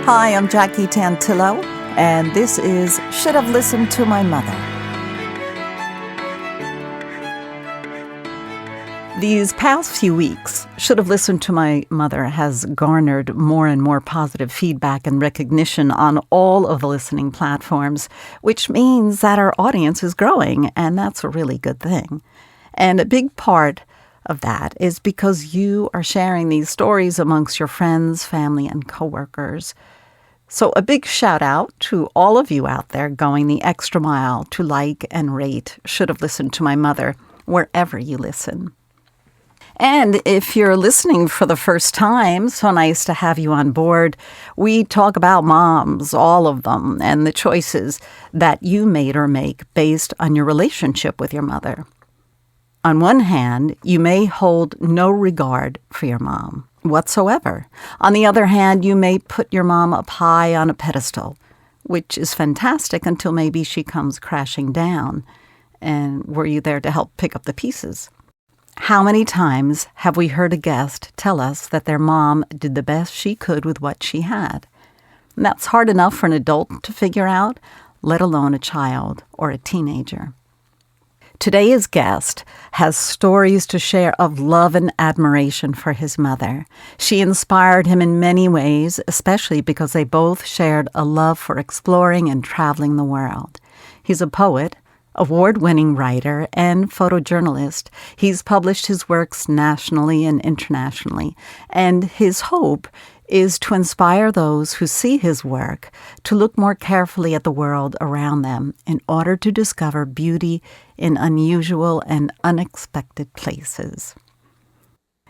Hi, I'm Jackie Tantillo, and this is Should Have Listened to My Mother. These past few weeks, Should Have Listened to My Mother has garnered more and more positive feedback and recognition on all of the listening platforms, which means that our audience is growing, and that's a really good thing. And a big part of that is because you are sharing these stories amongst your friends, family, and coworkers. So a big shout out to all of you out there going the extra mile to like and rate Should Have Listened to My Mother wherever you listen. And if you're listening for the first time, so nice to have you on board. We talk about moms, all of them, and the choices that you made or make based on your relationship with your mother. On one hand, you may hold no regard for your mom whatsoever. On the other hand, you may put your mom up high on a pedestal, which is fantastic until maybe she comes crashing down. And were you there to help pick up the pieces? How many times have we heard a guest tell us that their mom did the best she could with what she had? And that's hard enough for an adult to figure out, let alone a child or a teenager. Today's guest has stories to share of love and admiration for his mother. She inspired him in many ways, especially because they both shared a love for exploring and traveling the world. He's a poet, award-winning writer, and photojournalist. He's published his works nationally and internationally, and his hope is to inspire those who see his work to look more carefully at the world around them in order to discover beauty in unusual and unexpected places.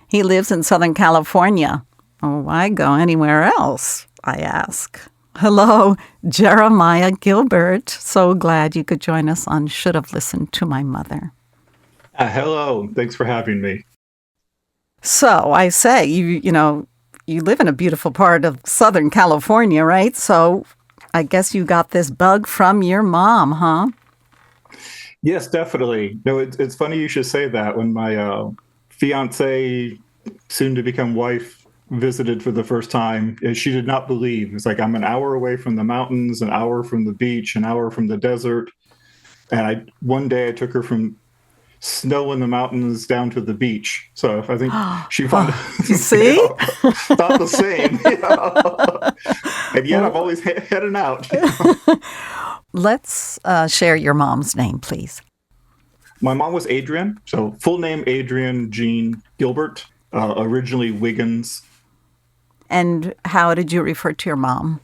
He lives in Southern California. Oh, why go anywhere else, I ask. Hello, Jeremiah Gilbert. So glad you could join us on Should Have Listened to My Mother. Hello. Thanks for having me. So I say, you live in a beautiful part of Southern California, right? So I guess you got this bug from your mom, huh? Yes, definitely. No, it's funny you should say that. When my fiance, soon to become wife, visited for the first time, she did not believe. It's like, I'm an hour away from the mountains, an hour from the beach, an hour from the desert. And one day I took her from snow in the mountains down to the beach. So I think she found you see? Not the same. And yet I'm always heading out. Let's share your mom's name, please. My mom was Adrienne. So full name Adrienne Jean Gilbert, originally Wiggins. And how did you refer to your mom?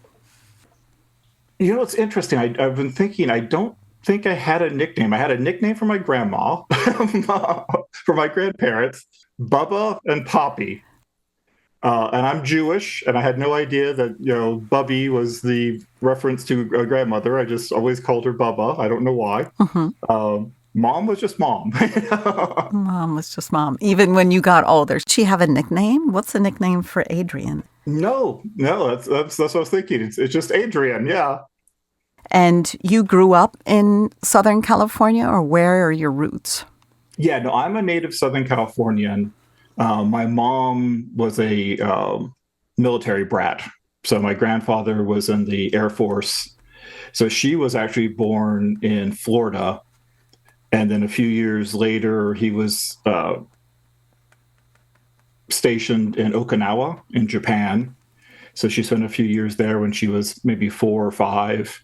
It's interesting. I've been thinking, I don't think I had a nickname. I had a nickname for my grandma, for my grandparents, Bubba and Poppy. And I'm Jewish, and I had no idea that, Bubby was the reference to a grandmother. I just always called her Bubba. I don't know why. Mm-hmm. Mom was just mom. Mom was just mom. Even when you got older, did she have a nickname? What's the nickname for Adrienne? No, that's what I was thinking. It's just Adrienne, yeah. And you grew up in Southern California, or where are your roots? Yeah, no, I'm a native Southern Californian. My mom was a military brat. So my grandfather was in the Air Force. So she was actually born in Florida. And then a few years later, he was stationed in Okinawa in Japan. So she spent a few years there when she was maybe 4 or 5.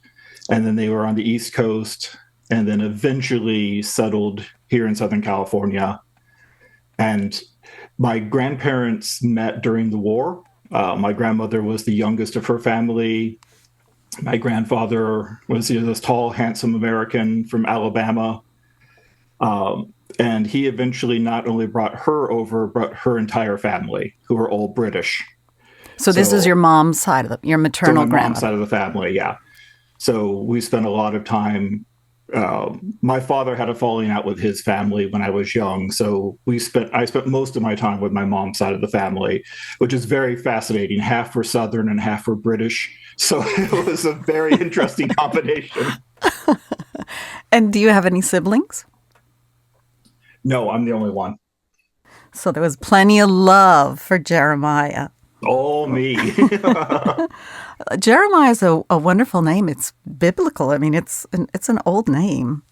And then they were on the East Coast and then eventually settled here in Southern California. And my grandparents met during the war. My grandmother was the youngest of her family. My grandfather was this tall, handsome American from Alabama. And he eventually not only brought her over, but her entire family, who were all British. So this is your mom's side of your maternal grandmother. Mom's side of the family, yeah. So we spent a lot of time. My father had a falling out with his family when I was young, so I spent most of my time with my mom's side of the family, which is very fascinating. Half were Southern and half were British, so it was a very interesting combination. And do you have any siblings? No, I'm the only one. So there was plenty of love for Jeremiah. All me. Jeremiah is a wonderful name. It's biblical. I mean, it's an old name.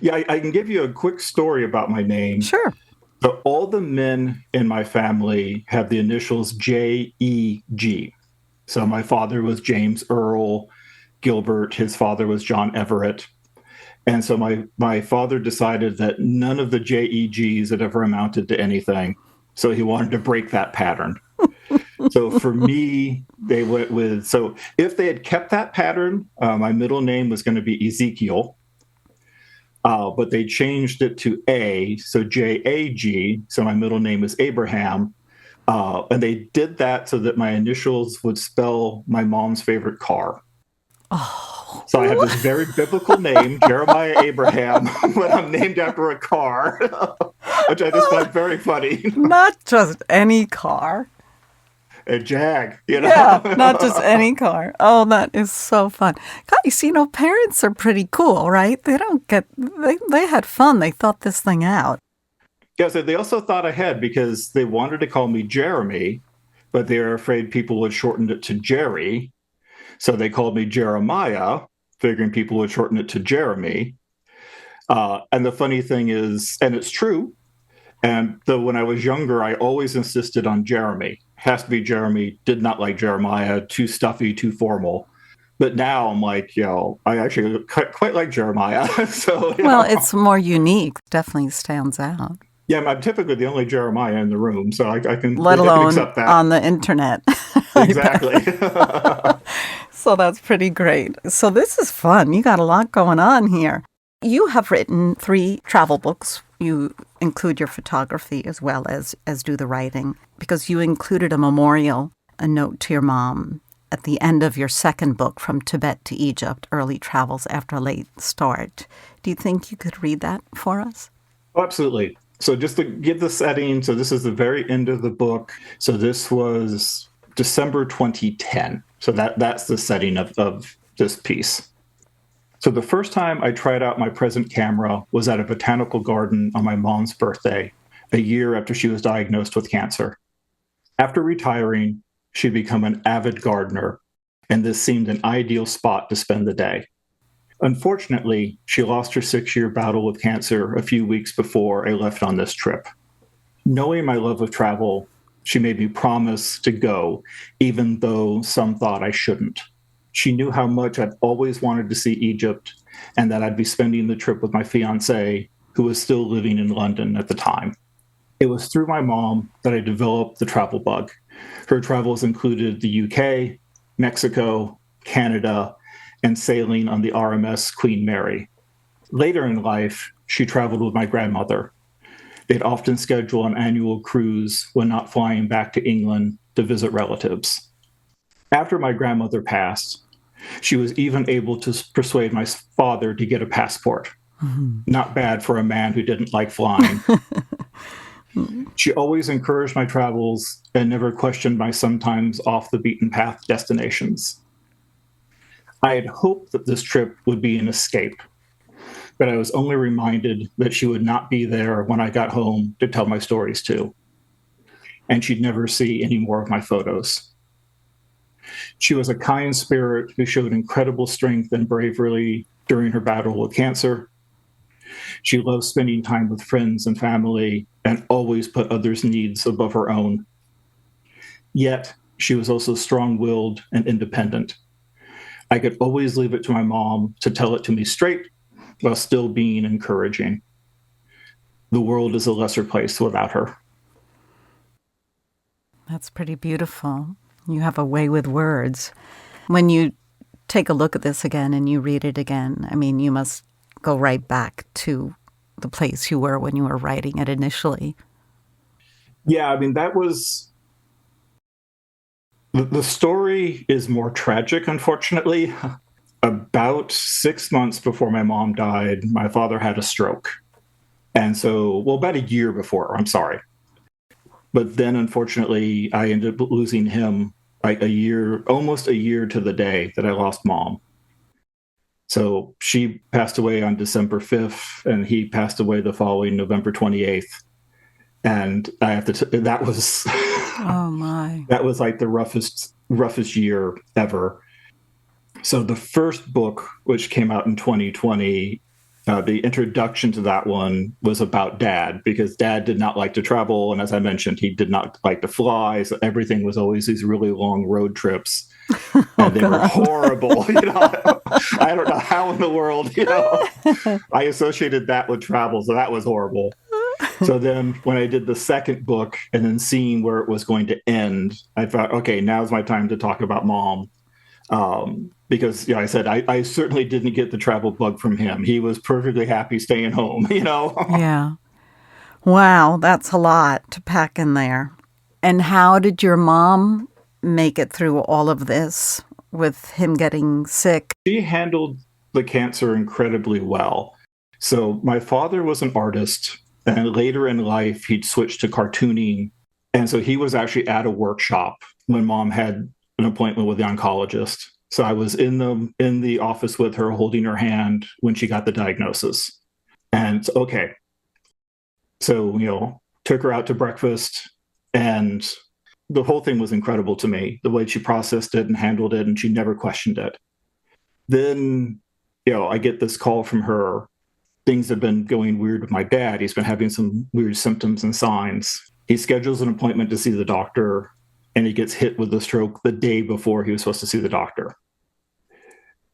Yeah, I can give you a quick story about my name. Sure. So all the men in my family have the initials JEG. So my father was James Earl Gilbert. His father was John Everett. And so my father decided that none of the JEGs had ever amounted to anything. So he wanted to break that pattern. So for me, they went with, so if they had kept that pattern, my middle name was going to be Ezekiel. But they changed it to A, so JAG. So my middle name is Abraham. And they did that so that my initials would spell my mom's favorite car. Oh, So I have this very biblical name, Jeremiah Abraham, but I'm named after a car, which I just find very funny. not just any car. A Jag, Yeah, not just any car. Oh, that is so fun. Guys, parents are pretty cool, right? They had fun. They thought this thing out. Yeah, so they also thought ahead because they wanted to call me Jeremy, but they were afraid people would shorten it to Jerry. So they called me Jeremiah, figuring people would shorten it to Jeremy. And the funny thing is, and it's true, and though when I was younger, I always insisted on Jeremy. Has to be Jeremy, did not like Jeremiah, too stuffy, too formal. But now I'm like, I actually quite like Jeremiah. So, Well, it's more unique. Definitely stands out. yeah, I'm typically the only Jeremiah in the room, so I can Let alone accept that. on the internet. Exactly. So that's pretty great. So this is fun. You got a lot going on here. You have written 3 travel books. You include your photography as well as do the writing, because you included a memorial, a note to your mom at the end of your second book, From Tibet to Egypt, Early Travels After a Late Start. Do you think you could read that for us? Oh, absolutely. So just to give the setting, so this is the very end of the book. So this was December 2010. So that's the setting of this piece. So the first time I tried out my present camera was at a botanical garden on my mom's birthday, a year after she was diagnosed with cancer. After retiring, she'd become an avid gardener, and this seemed an ideal spot to spend the day. Unfortunately, she lost her 6-year battle with cancer a few weeks before I left on this trip. Knowing my love of travel, she made me promise to go, even though some thought I shouldn't. She knew how much I'd always wanted to see Egypt and that I'd be spending the trip with my fiancé, who was still living in London at the time. It was through my mom that I developed the travel bug. Her travels included the UK, Mexico, Canada, and sailing on the RMS Queen Mary. Later in life, she traveled with my grandmother. They'd often schedule an annual cruise when not flying back to England to visit relatives. After my grandmother passed, she was even able to persuade my father to get a passport. Mm-hmm. Not bad for a man who didn't like flying. She always encouraged my travels and never questioned my sometimes off the beaten path destinations. I had hoped that this trip would be an escape, but I was only reminded that she would not be there when I got home to tell my stories to. And she'd never see any more of my photos. She was a kind spirit who showed incredible strength and bravery during her battle with cancer. She loved spending time with friends and family and always put others' needs above her own. Yet, she was also strong-willed and independent. I could always leave it to my mom to tell it to me straight while still being encouraging. The world is a lesser place without her. That's pretty beautiful. You have a way with words. When you take a look at this again and you read it again, I mean, you must go right back to the place you were when you were writing it initially. Yeah, I mean, that was... The story is more tragic, unfortunately. About 6 months before my mom died, my father had a stroke. And so, about a year before, I'm sorry. But then, unfortunately, I ended up losing him like almost a year to the day that I lost mom. So she passed away on December 5th, and he passed away the following November 28th. And I have to, that was, Oh, my. That was like the roughest year ever. So the first book, which came out in 2020, the introduction to that one was about Dad, because Dad did not like to travel, and as I mentioned, he did not like to fly. So everything was always these really long road trips, Oh, and they were God. horrible. I don't know how in the world, I associated that with travel, so that was horrible. So then when I did the second book and then seeing where it was going to end, I thought, okay, now's my time to talk about Mom. Because I said I certainly didn't get the travel bug from him. He was perfectly happy staying home. Yeah. Wow, that's a lot to pack in there. And how did your mom make it through all of this with him getting sick? She handled the cancer incredibly well. So my father was an artist, and later in life he'd switched to cartooning, and so he was actually at a workshop when Mom had an appointment with the oncologist. So I was in the office with her, holding her hand when she got the diagnosis. And okay, so took her out to breakfast, and the whole thing was incredible to me, the way she processed it and handled it, and she never questioned it. Then, I get this call from her. Things have been going weird with my dad. He's been having some weird symptoms and signs. He schedules an appointment to see the doctor, and he gets hit with a stroke the day before he was supposed to see the doctor.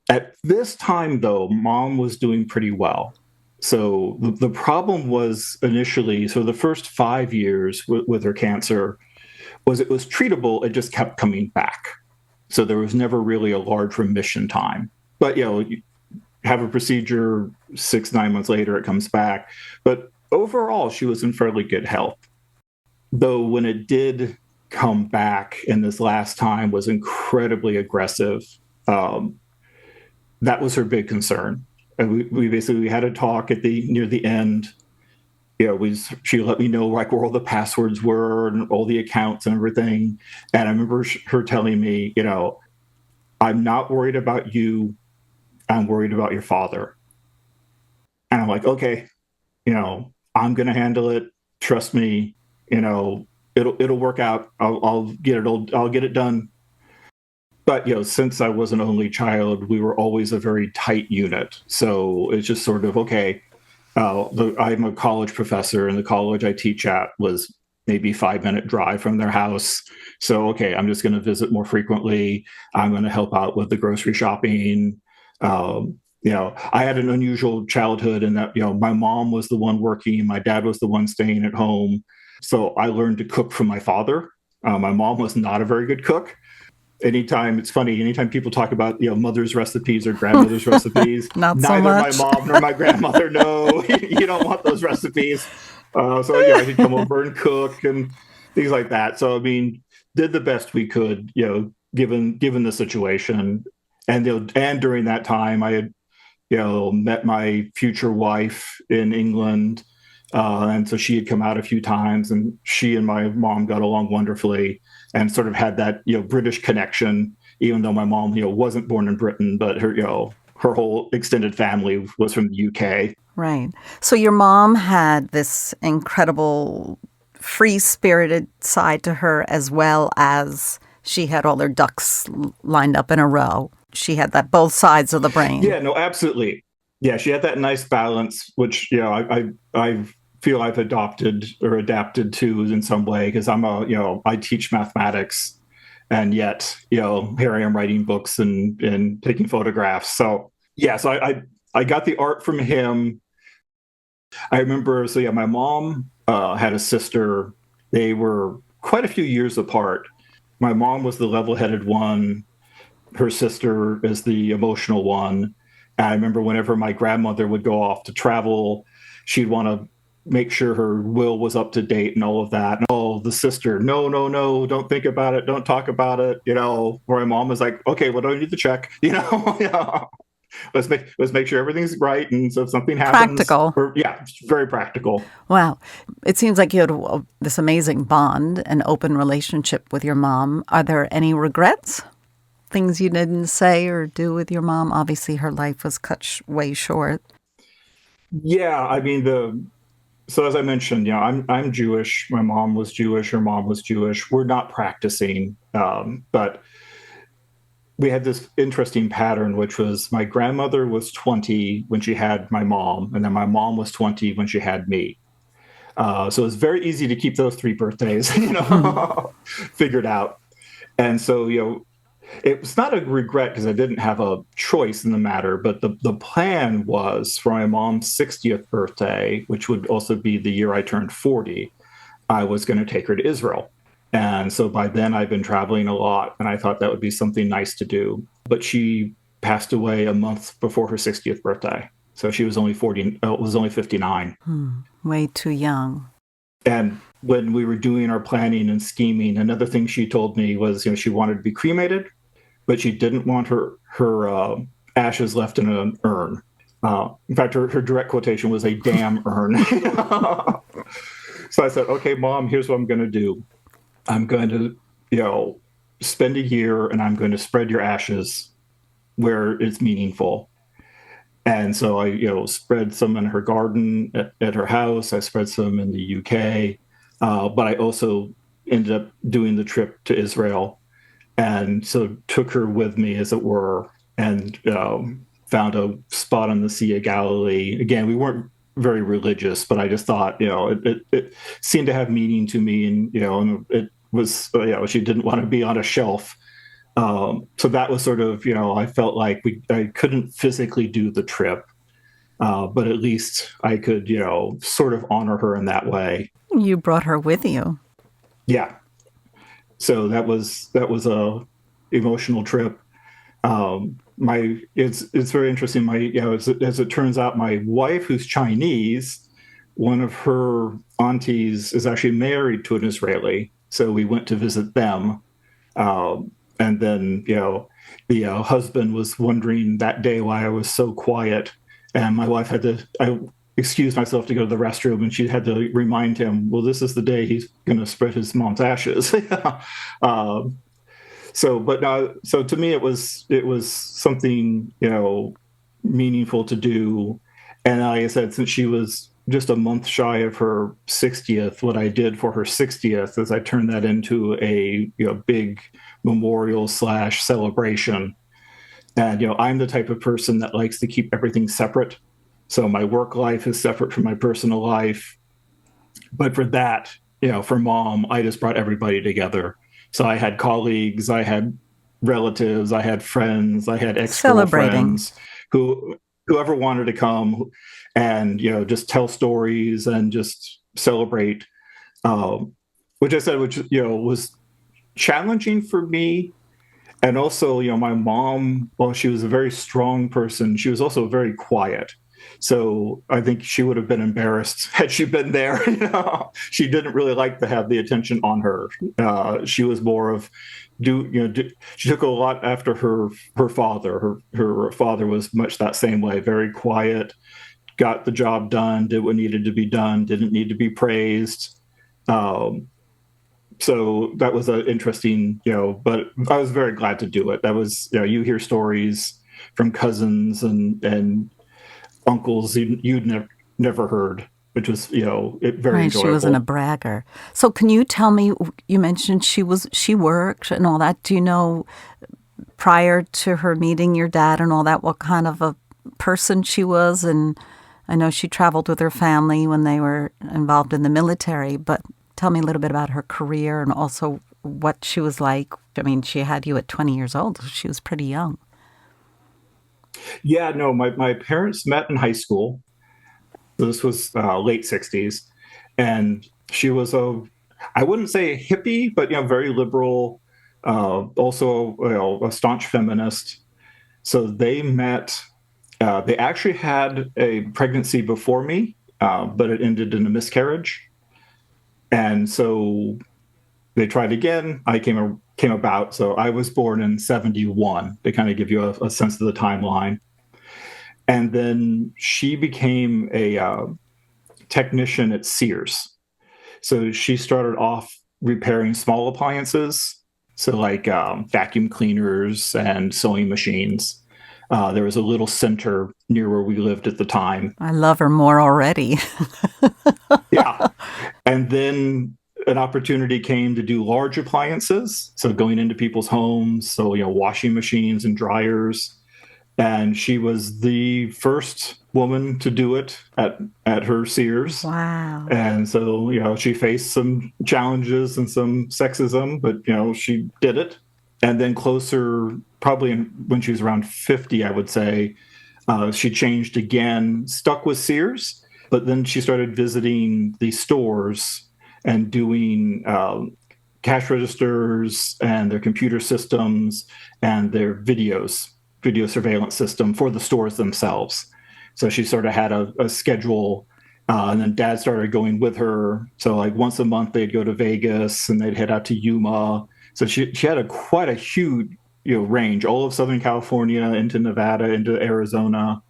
At this time, though, Mom was doing pretty well. So the problem was initially, so the first 5 years with her cancer was it was treatable. It just kept coming back. So there was never really a large remission time. But, you have a procedure, 6-9 months later, it comes back. But overall, she was in fairly good health. Though when it did come back, and this last time was incredibly aggressive, that was her big concern. And we basically had a talk near the end. She let me know like where all the passwords were and all the accounts and everything. And I remember her telling me, I'm not worried about you. I'm worried about your father. And I'm like, okay, I'm going to handle it. Trust me, it'll work out. I'll get it done. But, since I was an only child, we were always a very tight unit. So it's just sort of, okay, I'm a college professor, and the college I teach at was maybe 5-minute drive from their house. So, okay, I'm just going to visit more frequently. I'm going to help out with the grocery shopping. I had an unusual childhood in that, my mom was the one working, my dad was the one staying at home. So I learned to cook from my father. My mom was not a very good cook. It's funny, anytime people talk about, mother's recipes or grandmother's recipes, Not so neither much. my mom nor my grandmother know, you don't want those recipes. I could come over and cook and things like that. So, did the best we could, given the situation. And during that time, I had, met my future wife in England. And so she had come out a few times, and she and my mom got along wonderfully and sort of had that, British connection, even though my mom, wasn't born in Britain, but her whole extended family was from the UK. Right. So your mom had this incredible free-spirited side to her, as well as she had all her ducks lined up in a row. She had that both sides of the brain. Yeah, no, absolutely. Yeah, she had that nice balance, which, I feel I've adopted or adapted to in some way, because I teach mathematics, and yet, here I am writing books and taking photographs. So yeah, so I got the art from him. I remember, my mom had a sister. They were quite a few years apart. My mom was the level-headed one. Her sister is the emotional one. And I remember whenever my grandmother would go off to travel, she'd want to make sure her will was up to date and all of that. And the sister, no, don't think about it, don't talk about it. Where my mom was like, okay, what do I need to check? Let's make sure everything's right. And so if something happens, Practical. Very practical. Wow. It seems like you had this amazing bond, an open relationship with your mom. Are there any regrets? Things you didn't say or do with your mom? Obviously, her life was cut way short. Yeah, So as I mentioned, I'm Jewish. My mom was Jewish. Her mom was Jewish. We're not practicing, but we had this interesting pattern, which was my grandmother was 20 when she had my mom, and then my mom was 20 when she had me. So it's very easy to keep those three birthdays, figured out. And so, it was not a regret because I didn't have a choice in the matter, but the plan was for my mom's 60th birthday, which would also be the year I turned 40, I was going to take her to Israel. And so by then I've been traveling a lot, and I thought that would be something nice to do. But she passed away a month before her 60th birthday. So she was only 59. Way too young. And when we were doing our planning and scheming, another thing she told me was, she wanted to be cremated, but she didn't want her ashes left in an urn. In fact, her direct quotation was a damn urn. So I said, okay, Mom, here's what I'm going to do. I'm going to, spend a year and I'm going to spread your ashes where it's meaningful. And so I, spread some in her garden at her house. I spread some in the UK. But I also ended up doing the trip to Israel. And so took her with me, as it were, and found a spot on the Sea of Galilee. Again, we weren't very religious, but I just thought, it seemed to have meaning to me. And it was, she didn't want to be on a shelf. So that was sort of, I felt like I couldn't physically do the trip, but at least I could, sort of honor her in that way. You brought her with you. Yeah. So that was a emotional trip. It's very interesting. As it turns out, my wife, who's Chinese, one of her aunties is actually married to an Israeli. So we went to visit them. And then, the husband was wondering that day why I was so quiet. And my wife I excused myself to go to the restroom, and she had to remind him, well, this is the day he's going to spread his mom's ashes. So to me, it was something, meaningful to do. And like I said, since she was just a month shy of her 60th, what I did for her 60th is I turned that into a big memorial / celebration. And I'm the type of person that likes to keep everything separate. So my work life is separate from my personal life. But for that, for Mom, I just brought everybody together. So I had colleagues, I had relatives, I had friends, I had ex-girlfriends whoever wanted to come and, just tell stories and just celebrate, which I said, was challenging for me. And also, my mom, while she was a very strong person, she was also very quiet. So I think she would have been embarrassed had she been there. She didn't really like to have the attention on her. She was more of she took a lot after her father. Her father was much that same way, very quiet, got the job done, did what needed to be done, didn't need to be praised. So that was an interesting, but I was very glad to do it. That was, you hear stories from cousins and uncles you'd never heard, which was, very enjoyable. She wasn't a bragger. So can you tell me, you mentioned she worked and all that. Do you know, prior to her meeting your dad and all that, what kind of a person she was? And I know she traveled with her family when they were involved in the military, but tell me a little bit about her career and also what she was like. I mean, she had you at 20 years old. So she was pretty young. Yeah, no, my parents met in high school. This was late 60s. And she was I wouldn't say a hippie, but, very liberal, also, a staunch feminist. So they met, they actually had a pregnancy before me, but it ended in a miscarriage. And so they tried again. I came about. So I was born in 71 to kind of give you a sense of the timeline. And then she became a technician at Sears. So she started off repairing small appliances, so like vacuum cleaners and sewing machines. There was a little center near where we lived at the time. I love her more already. Yeah. And then an opportunity came to do large appliances. So going into people's homes, so, washing machines and dryers. And she was the first woman to do it at her Sears. Wow. And so, she faced some challenges and some sexism, but, she did it. And then closer, probably when she was around 50, I would say, she changed again, stuck with Sears, but then she started visiting the stores and doing cash registers and their computer systems and their video surveillance system for the stores themselves. So she sort of had a schedule, and then Dad started going with her. So like once a month they'd go to Vegas and they'd head out to Yuma. So she had quite a huge range, all of Southern California into Nevada, into Arizona.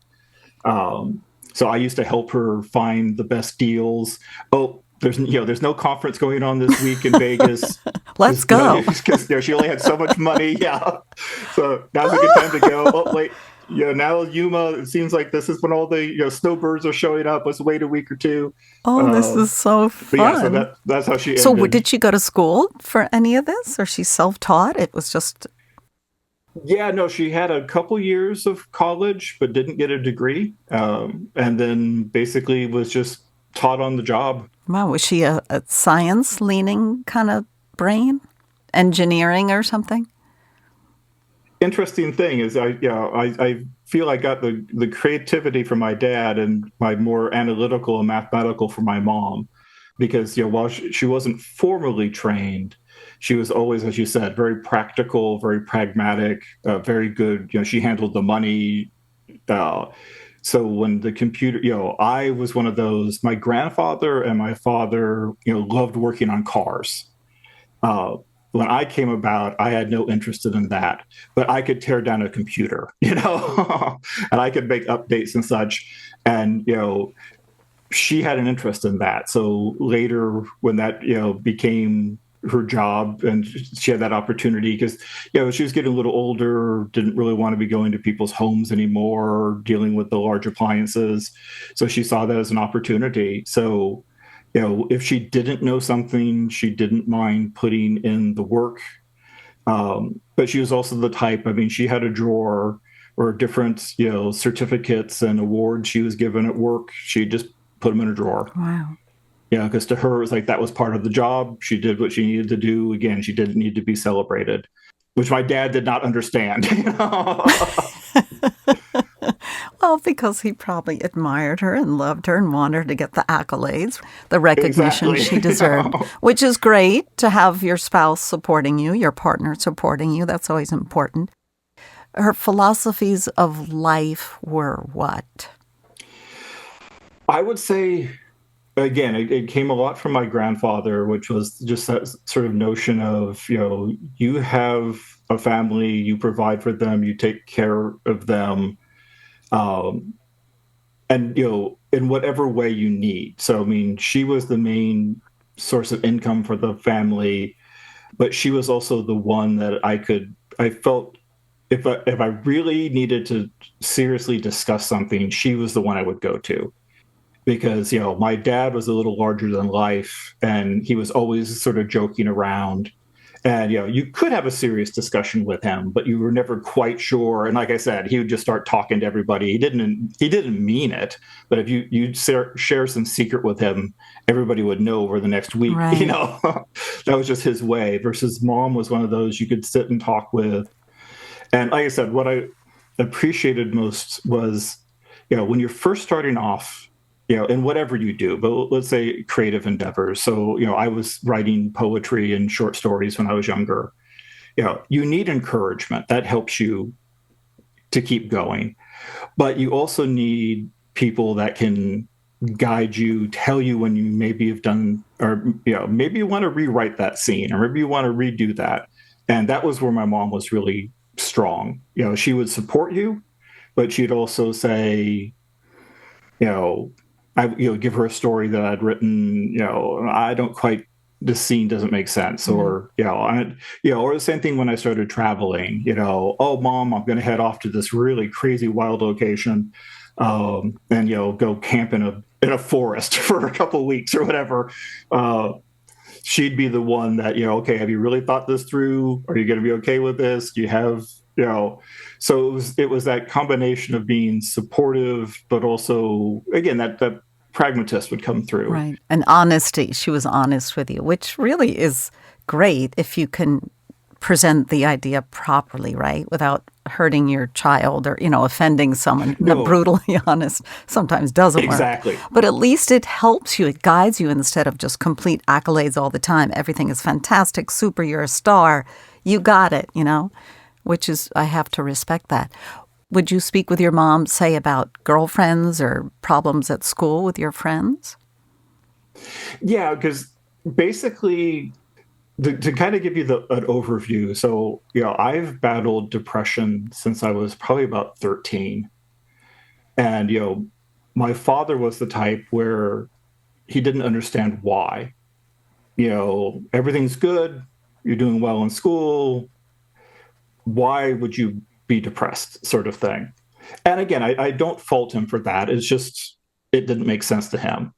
So I used to help her find the best deals. Oh, there's no conference going on this week in Vegas. Let's go. Because she only had so much money. Yeah. So now's a good time to go. Oh, wait. Now Yuma, it seems like this is when all the snowbirds are showing up. Let's wait a week or two. Oh, this is so fun. Yeah, so that's how she ended. So did she go to school for any of this, or she self-taught? It was just... Yeah, no, she had a couple years of college, but didn't get a degree. And then basically was just taught on the job. Wow, was she a science-leaning kind of brain? Engineering or something? Interesting thing is I feel I got the creativity from my dad and my more analytical and mathematical from my mom, because while she wasn't formally trained, she was always, as you said, very practical, very pragmatic, very good. She handled the money. So when the computer, I was one of those. My grandfather and my father, loved working on cars. When I came about, I had no interest in that, but I could tear down a computer, and I could make updates and such. And, she had an interest in that. So later when that, became her job and she had that opportunity, because, she was getting a little older, didn't really want to be going to people's homes anymore, dealing with the large appliances. So she saw that as an opportunity. So, if she didn't know something, she didn't mind putting in the work. But she was also the type, she had a drawer or different, certificates and awards she was given at work. She just put them in a drawer. Wow. Because to her, it was like that was part of the job. She did what she needed to do. Again, she didn't need to be celebrated, which my dad did not understand. Well, because he probably admired her and loved her and wanted her to get the accolades, the recognition she deserved, which is great to have your spouse supporting you, your partner supporting you. That's always important. Her philosophies of life were what? I would say, again, it came a lot from my grandfather, which was just that sort of notion of, you have a family, you provide for them, you take care of them. And, in whatever way you need. So, she was the main source of income for the family, but she was also the one that I felt if I really needed to seriously discuss something, she was the one I would go to. Because, my dad was a little larger than life and he was always sort of joking around. And, you could have a serious discussion with him, but you were never quite sure. And like I said, he would just start talking to everybody. He didn't mean it, but if you'd share some secret with him, everybody would know over the next week. Right. That was just his way. Versus Mom was one of those you could sit and talk with. And like I said, what I appreciated most was, when you're first starting off, in whatever you do, but let's say creative endeavors. So, I was writing poetry and short stories when I was younger. You need encouragement. That helps you to keep going. But you also need people that can guide you, tell you when you maybe have done, or, maybe you want to rewrite that scene, or maybe you want to redo that. And that was where my mom was really strong. She would support you, but she'd also say, I give her a story that I'd written, I don't quite this scene doesn't make sense, or or the same thing when I started traveling. Oh, Mom, I'm going to head off to this really crazy wild location, and go camp in a forest for a couple of weeks or whatever. She'd be the one that okay, have you really thought this through? Are you going to be okay with this? Do you have So it was that combination of being supportive, but also again that pragmatist would come through. Right. And honesty. She was honest with you, which really is great if you can present the idea properly, right? Without hurting your child or, offending someone. No. Brutally honest sometimes doesn't work. Exactly. But at least it helps you. It guides you instead of just complete accolades all the time. Everything is fantastic, super, you're a star. You got it, which is, I have to respect that. Would you speak with your mom, say, about girlfriends or problems at school with your friends? Yeah, because basically, to kind of give you an overview, so, I've battled depression since I was probably about 13. And, my father was the type where he didn't understand why. Everything's good, you're doing well in school. Why would you be depressed, sort of thing? And again, I don't fault him for that. It's just, it didn't make sense to him.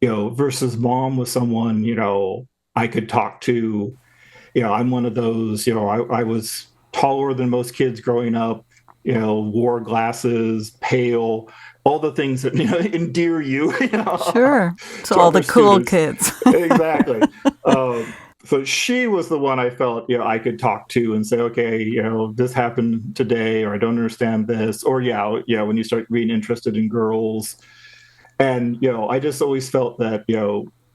Versus Mom was someone, I could talk to. I'm one of those, I was taller than most kids growing up, wore glasses, pale, all the things that, endear you. Sure. So all the cool kids. Exactly. So she was the one I felt, I could talk to and say, okay, this happened today, or I don't understand this, or when you start being interested in girls. And, I just always felt that,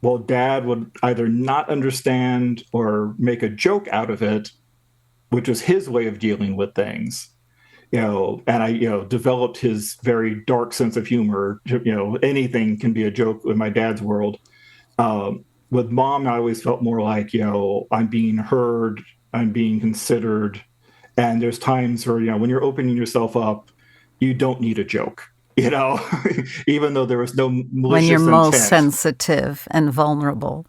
well, Dad would either not understand or make a joke out of it, which was his way of dealing with things. And I, developed his very dark sense of humor. Anything can be a joke in my dad's world. With Mom, I always felt more like, I'm being heard, I'm being considered. And there's times where, when you're opening yourself up, you don't need a joke, even though there was no malicious intent. When you're most sensitive and vulnerable.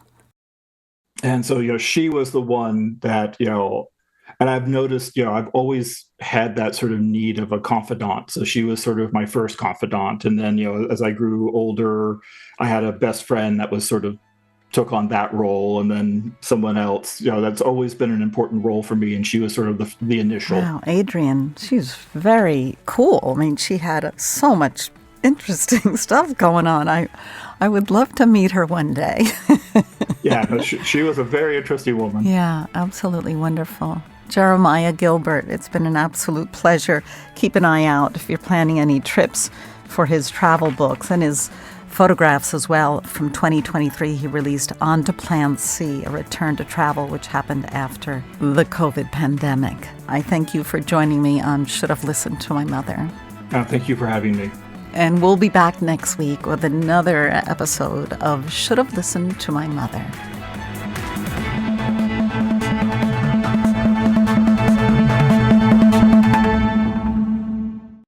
And so, she was the one that, and I've noticed, I've always had that sort of need of a confidant. So she was sort of my first confidant. And then, as I grew older, I had a best friend that was sort of took on that role, and then someone else. That's always been an important role for me, and she was sort of the initial. Wow, Adrienne, she's very cool. I mean, she had so much interesting stuff going on. I would love to meet her one day. Yeah, no, she was a very interesting woman. Yeah, absolutely wonderful. Jeremiah Gilbert, it's been an absolute pleasure. Keep an eye out if you're planning any trips for his travel books and his photographs as well. From 2023, he released On to Plan C, a return to travel, which happened after the COVID pandemic. I thank you for joining me on Should Have Listened to My Mother. Thank you for having me. And we'll be back next week with another episode of Should Have Listened to My Mother.